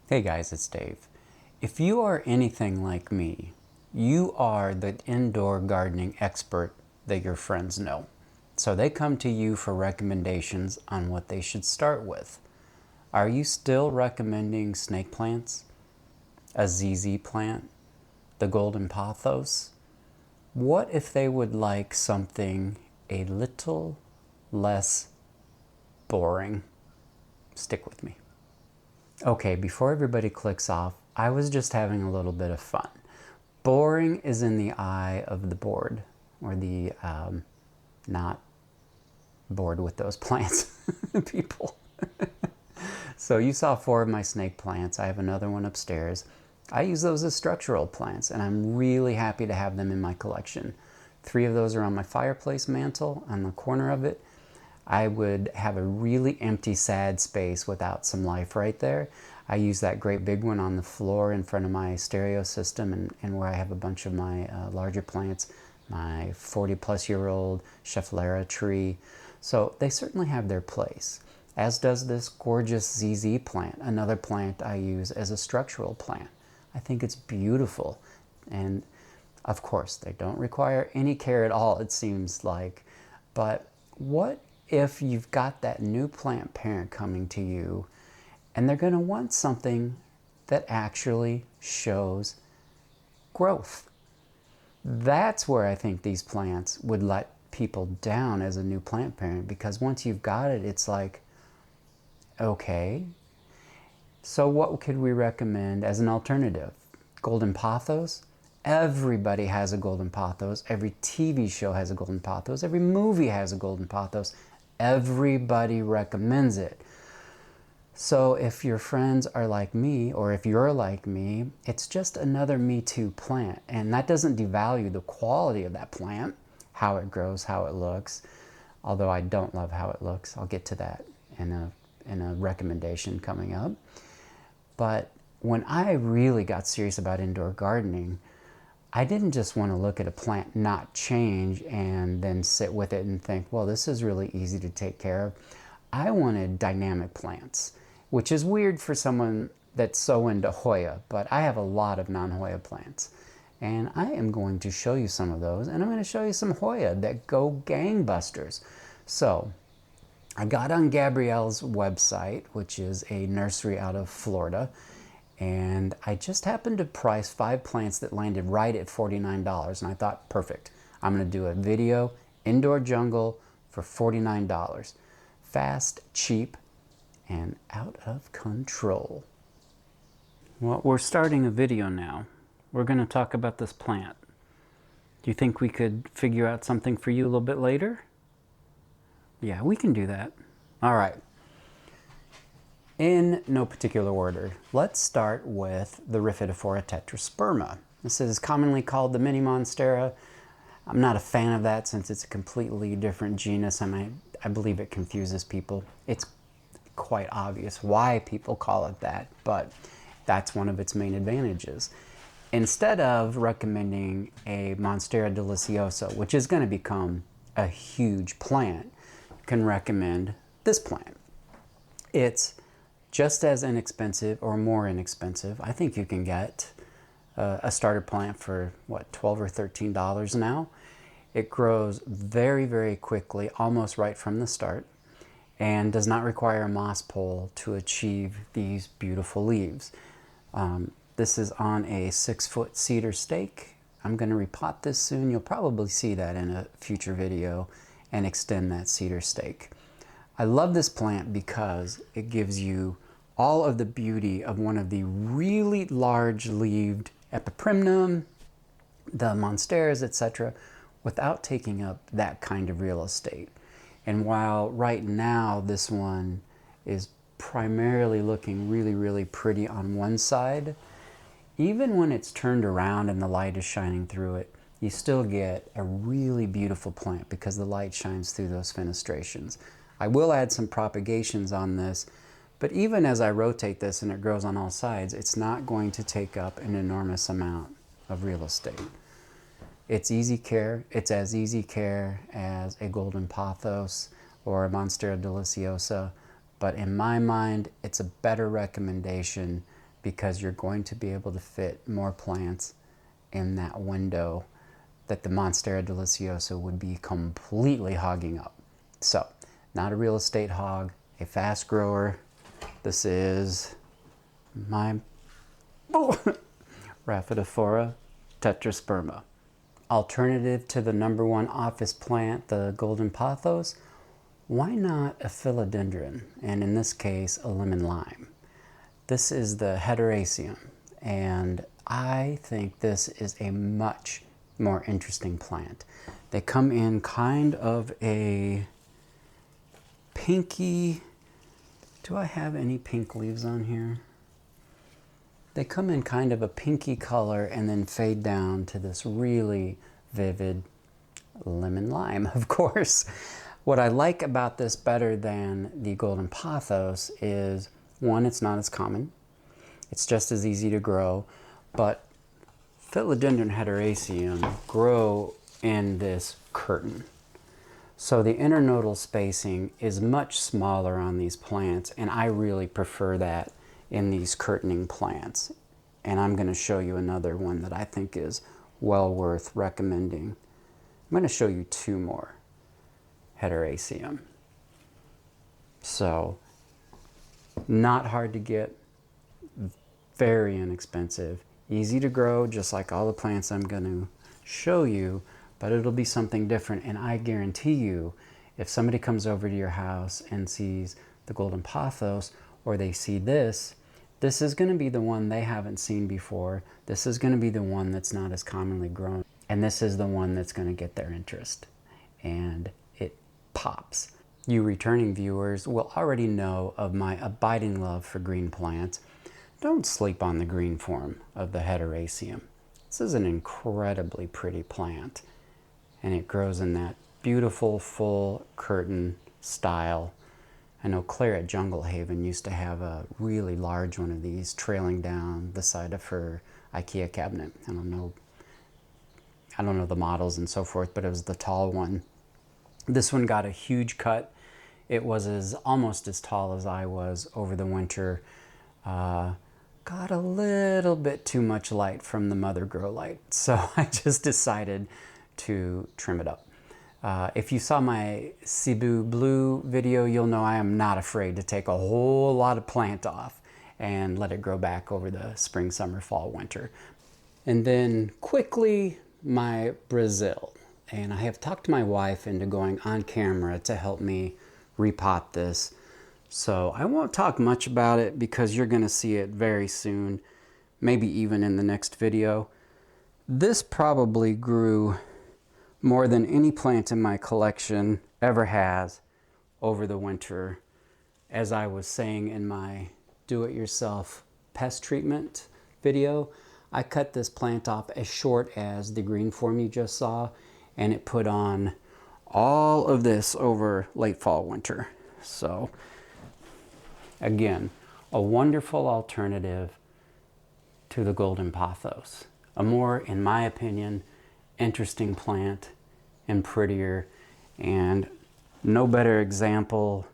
Hey guys, it's Dave. If you are anything like me, you are the indoor gardening expert that your friends know. So they come to you for recommendations on what they should start with. Are you still recommending snake plants? A ZZ plant? The golden pothos? What if they would like something a little less boring? Stick with me. Okay, before everybody clicks off, I was just having a little bit of fun. Boring is in the eye of the bored, or the not bored with those plants people. So you saw 4 of my snake plants. I have another one upstairs. I use those as structural plants, and I'm really happy to have them in my collection. 3 of those are on my fireplace mantle on the corner of it. I would have a really empty, sad space without some life right there. I use that great big one on the floor in front of my stereo system, and where I have a bunch of my larger plants, my 40-plus-year-old Schefflera tree. So they certainly have their place, as does this gorgeous ZZ plant, another plant I use as a structural plant. I think it's beautiful. And of course, they don't require any care at all, it seems like. But what if you've got that new plant parent coming to you and they're going to want something that actually shows growth? That's where I think these plants would let people down as a new plant parent, because once you've got it, it's like, okay, so what could we recommend as an alternative? Golden pothos? Everybody has a golden pothos. Every TV show has a golden pothos. Every movie has a golden pothos. Everybody recommends it. So if your friends are like me, or if you're like me, it's just another Me Too plant. And that doesn't devalue the quality of that plant, how it grows, how it looks. Although I don't love how it looks. I'll get to that in a recommendation coming up. But when I really got serious about indoor gardening, I didn't just want to look at a plant not change and then sit with it and think, well, this is really easy to take care of. I wanted dynamic plants, which is weird for someone that's so into Hoya, but I have a lot of non-Hoya plants. And I am going to show you some of those, and I'm going to show you some Hoya that go gangbusters. So I got on Gabrielle's website, which is a nursery out of Florida, and I just happened to price 5 plants that landed right at $49, and I thought, perfect. I'm going to do a video, indoor jungle, for $49. Fast, cheap, and out of control. Well, we're starting a video now. We're going to talk about this plant. Do you think we could figure out something for you a little bit later? Yeah, we can do that. All right. In no particular order, let's start with the Rhiphidophora tetrasperma. This is commonly called the mini monstera. I'm not a fan of that since it's a completely different genus, and I believe it confuses people. It's quite obvious why people call it that, but that's one of its main advantages. Instead of recommending a Monstera deliciosa, which is going to become a huge plant, you can recommend this plant. It's just as inexpensive or more inexpensive. I think you can get a starter plant for what, $12 or $13 now. It grows very, very quickly, almost right from the start, and does not require a moss pole to achieve these beautiful leaves. This is on a 6-foot cedar stake. I'm going to repot this soon. You'll probably see that in a future video and extend that cedar stake. I love this plant because it gives you all of the beauty of one of the really large-leaved Epiprimnum, the Monsteras, etc., without taking up that kind of real estate. And while right now this one is primarily looking really, really pretty on one side, even when it's turned around and the light is shining through it, you still get a really beautiful plant because the light shines through those fenestrations. I will add some propagations on this, but even as I rotate this and it grows on all sides, it's not going to take up an enormous amount of real estate. It's easy care. It's as easy care as a golden pothos or a Monstera deliciosa, but in my mind, it's a better recommendation because you're going to be able to fit more plants in that window that the Monstera deliciosa would be completely hogging up. So, not a real estate hog, a fast grower. This is my Rhaphidophora tetrasperma. Alternative to the #1 office plant, the golden pothos, why not a philodendron? And in this case, a lemon lime. This is the Hederaceum, and I think this is a much more interesting plant. They come in kind of a pinky, do I have any pink leaves on here? They come in kind of a pinky color and then fade down to this really vivid lemon lime, of course. What I like about this better than the golden pothos is, one, it's not as common. It's just as easy to grow, but Philodendron Hederaceum grow in this curtain. So the internodal spacing is much smaller on these plants, and I really prefer that in these curtaining plants. And I'm going to show you another one that I think is well worth recommending. I'm going to show you two more Hederaceum. So, not hard to get, very inexpensive, easy to grow, just like all the plants I'm going to show you, but it'll be something different. And I guarantee you, if somebody comes over to your house and sees the golden pothos, or they see this, this is going to be the one they haven't seen before. This is going to be the one that's not as commonly grown. And this is the one that's going to get their interest. And it pops. You returning viewers will already know of my abiding love for green plants. Don't sleep on the green form of the Hederaceum. This is an incredibly pretty plant. And it grows in that beautiful full curtain style. I know Claire at Jungle Haven used to have a really large one of these trailing down the side of her IKEA cabinet. I don't know the models and so forth, but it was the tall one. This one got a huge cut. It was almost as tall as I was over the winter. Got a little bit too much light from the mother grow light, so I just decided to trim it up. If you saw my Cebu Blue video, you'll know I am not afraid to take a whole lot of plant off and let it grow back over the spring, summer, fall, winter. And then quickly, my Brazil. And I have talked my wife into going on camera to help me repot this. So I won't talk much about it because you're going to see it very soon, maybe even in the next video. This probably grew more than any plant in my collection ever has over the winter. As I was saying in my do-it-yourself pest treatment video, I cut this plant off as short as the green form you just saw, and it put on all of this over late fall, winter. So again, a wonderful alternative to the golden pothos. A more, in my opinion, interesting plant and prettier, and no better example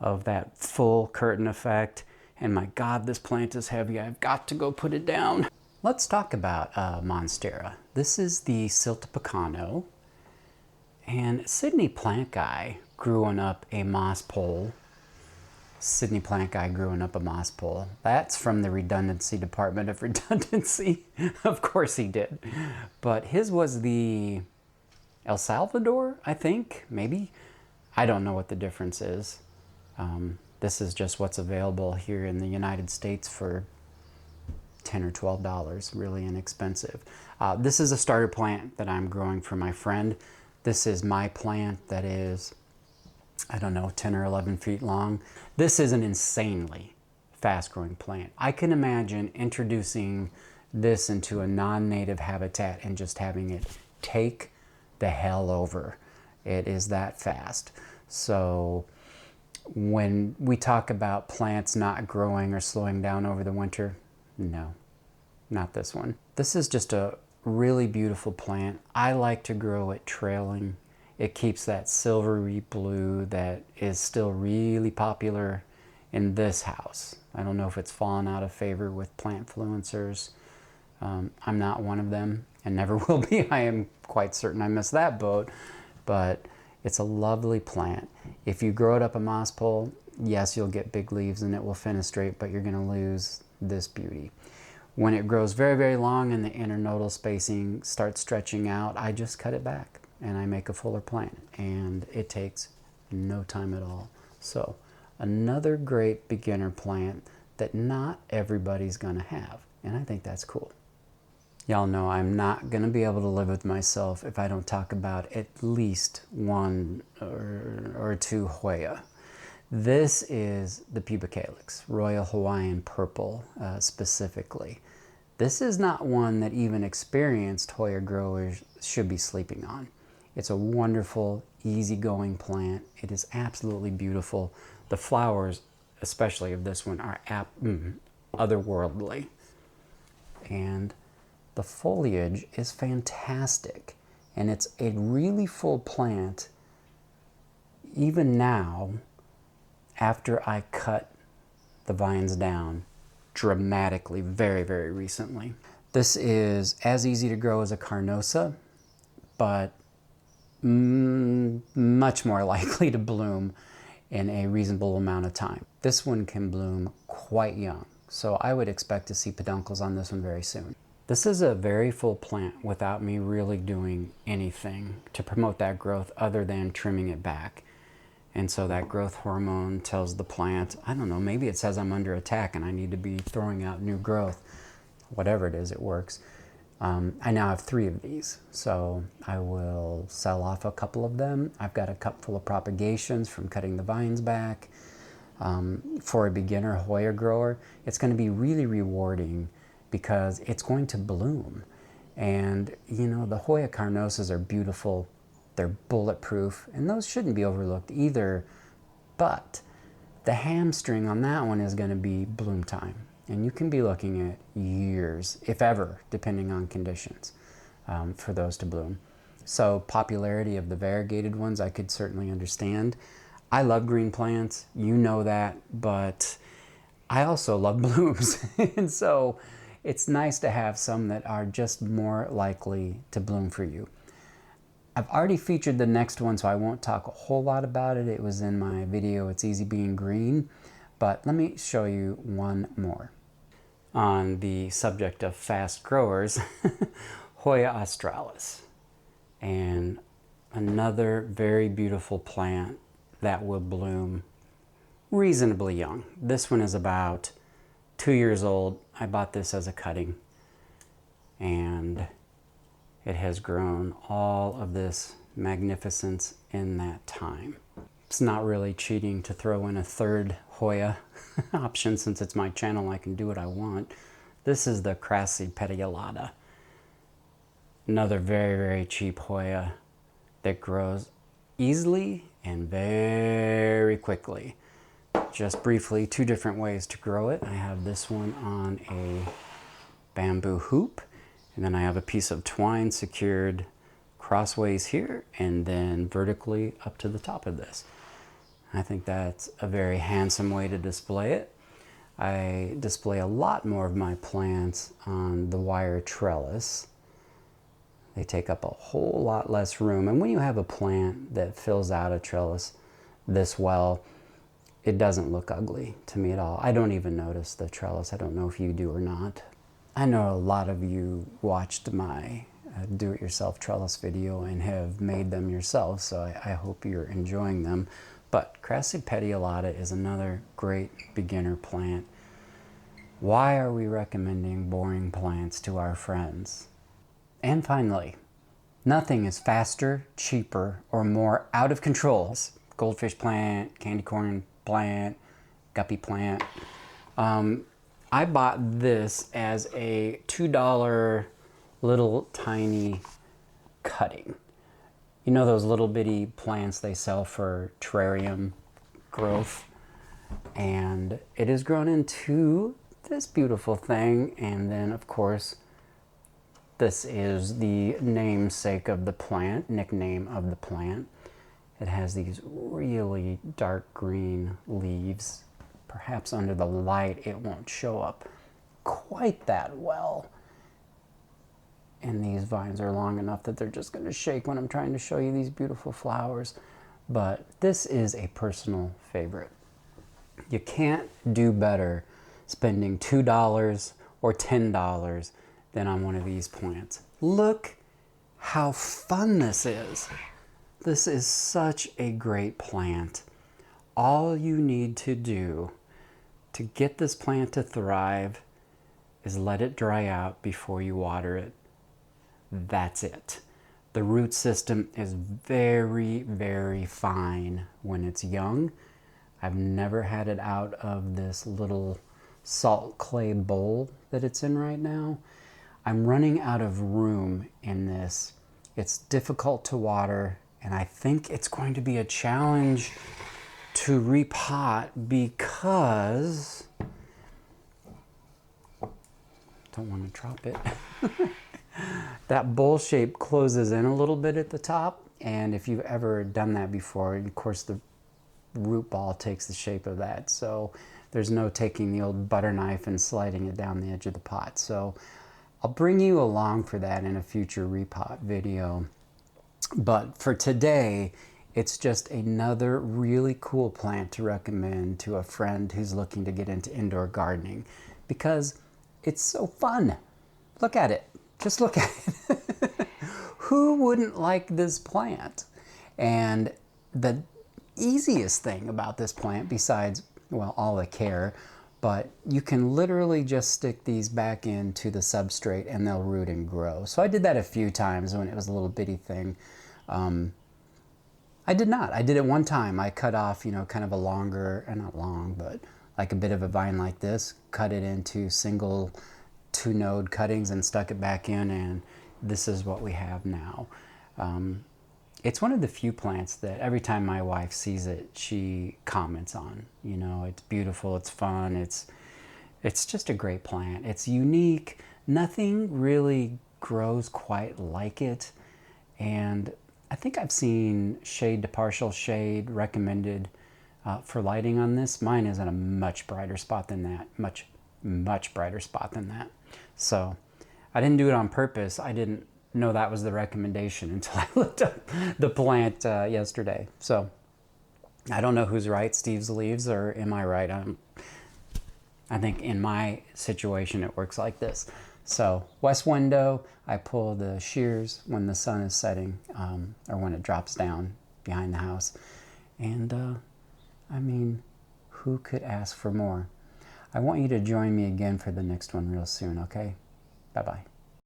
of that full curtain effect. And my God, this plant is heavy. I've got to go put it down. Let's talk about Monstera. This is the Siltepecano, and Sydney Plant Guy growing up a moss pole. Sydney Plant Guy growing up a moss pole. That's from the redundancy department of redundancy. Of course he did. But his was the El Salvador, I think, maybe. I don't know what the difference is. This is just what's available here in the United States for $10 or $12, really inexpensive. This is a starter plant that I'm growing for my friend. This is my plant that is, I don't know, 10 or 11 feet long. This is an insanely fast-growing plant. I can imagine introducing this into a non-native habitat and just having it take the hell over. It is that fast. So when we talk about plants not growing or slowing down over the winter, no, not this one. This is just a really beautiful plant. I like to grow it trailing. It keeps that silvery blue that is still really popular in this house. I don't know if it's fallen out of favor with plant influencers. I'm not one of them and never will be. I am quite certain I missed that boat, but it's a lovely plant. If you grow it up a moss pole, yes, you'll get big leaves and it will fenestrate, but you're going to lose this beauty. When it grows very, very long and the internodal spacing starts stretching out, I just cut it back and I make a fuller plant, and it takes no time at all. So another great beginner plant that not everybody's going to have, and I think that's cool. Y'all know I'm not going to be able to live with myself if I don't talk about at least one or two Hoya. This is the Pubicalyx, Royal Hawaiian Purple specifically. This is not one that even experienced Hoya growers should be sleeping on. It's a wonderful, easygoing plant. It is absolutely beautiful. The flowers, especially of this one, are otherworldly. And the foliage is fantastic. And it's a really full plant even now, after I cut the vines down dramatically very, very recently. This is as easy to grow as a carnosa, but much more likely to bloom in a reasonable amount of time. This one can bloom quite young, so I would expect to see peduncles on this one very soon. This is a very full plant without me really doing anything to promote that growth other than trimming it back. And so that growth hormone tells the plant, I don't know, maybe it says I'm under attack and I need to be throwing out new growth. Whatever it is, it works. I now have 3 of these, so I will sell off a couple of them. I've got a cup full of propagations from cutting the vines back. For a beginner Hoya grower, it's going to be really rewarding because it's going to bloom. And, you know, the Hoya carnosas are beautiful. They're bulletproof, and those shouldn't be overlooked either. But the hamstring on that one is going to be bloom time. And you can be looking at years, if ever, depending on conditions, for those to bloom. So popularity of the variegated ones, I could certainly understand. I love green plants, you know that, but I also love blooms. And so it's nice to have some that are just more likely to bloom for you. I've already featured the next one, so I won't talk a whole lot about it. It was in my video, It's Easy Being Green. But let me show you one more. On the subject of fast growers, Hoya australis. And another very beautiful plant that will bloom reasonably young. This one is about 2 years old. I bought this as a cutting, and it has grown all of this magnificence in that time. It's not really cheating to throw in a third Hoya option. Since it's my channel, I can do what I want. This is the Crassy petiolata. Another very, very cheap Hoya that grows easily and very quickly. Just briefly, 2 different ways to grow it. I have this one on a bamboo hoop, and then I have a piece of twine secured crossways here and then vertically up to the top of this. I think that's a very handsome way to display it. I display a lot more of my plants on the wire trellis. They take up a whole lot less room, and when you have a plant that fills out a trellis this well, it doesn't look ugly to me at all. I don't even notice the trellis. I don't know if you do or not. I know a lot of you watched my do-it-yourself trellis video and have made them yourself, so I hope you're enjoying them. But Crassy petiolata is another great beginner plant. Why are we recommending boring plants to our friends? And finally, nothing is faster, cheaper, or more out of control. Goldfish plant, candy corn plant, guppy plant. I bought this as a $2 little tiny cutting. You know those little bitty plants they sell for terrarium growth? And it has grown into this beautiful thing. And then, of course, this is the namesake of the plant, nickname of the plant. It has these really dark green leaves, perhaps under the light it won't show up quite that well. And these vines are long enough that they're just going to shake when I'm trying to show you these beautiful flowers. But this is a personal favorite. You can't do better spending $2 or $10 than on one of these plants. Look how fun this is. This is such a great plant. All you need to do to get this plant to thrive is let it dry out before you water it. That's it. The root system is very, very fine when it's young. I've never had it out of this little salt clay bowl that it's in right now. I'm running out of room in this. It's difficult to water, and I think it's going to be a challenge to repot because don't want to drop it. That bowl shape closes in a little bit at the top, and if you've ever done that before, of course the root ball takes the shape of that, so there's no taking the old butter knife and sliding it down the edge of the pot. So I'll bring you along for that in a future repot video. But for today, it's just another really cool plant to recommend to a friend who's looking to get into indoor gardening because it's so fun. Look at it. Just look at it. Who wouldn't like this plant? And the easiest thing about this plant, besides, well, all the care, but you can literally just stick these back into the substrate and they'll root and grow. So I did that a few times when it was a little bitty thing. I did not. I did it one time. I cut off, kind of a longer, not long, but like a bit of a vine like this, cut it into single 2-node cuttings and stuck it back in, and this is what we have now. It's one of the few plants that every time my wife sees it, she comments on. It's beautiful, it's fun, it's just a great plant. It's unique. Nothing really grows quite like it, and I think I've seen shade to partial shade recommended for lighting on this. Mine is in a much brighter spot than that, much brighter spot than that. So I didn't do it on purpose. I didn't know that was the recommendation until I looked up the plant yesterday. So I don't know who's right, Steve's leaves, or am I right? I think in my situation it works like this. So west window, I pull the shears when the sun is setting, or when it drops down behind the house. And I mean, who could ask for more? I want you to join me again for the next one real soon, okay? Bye-bye.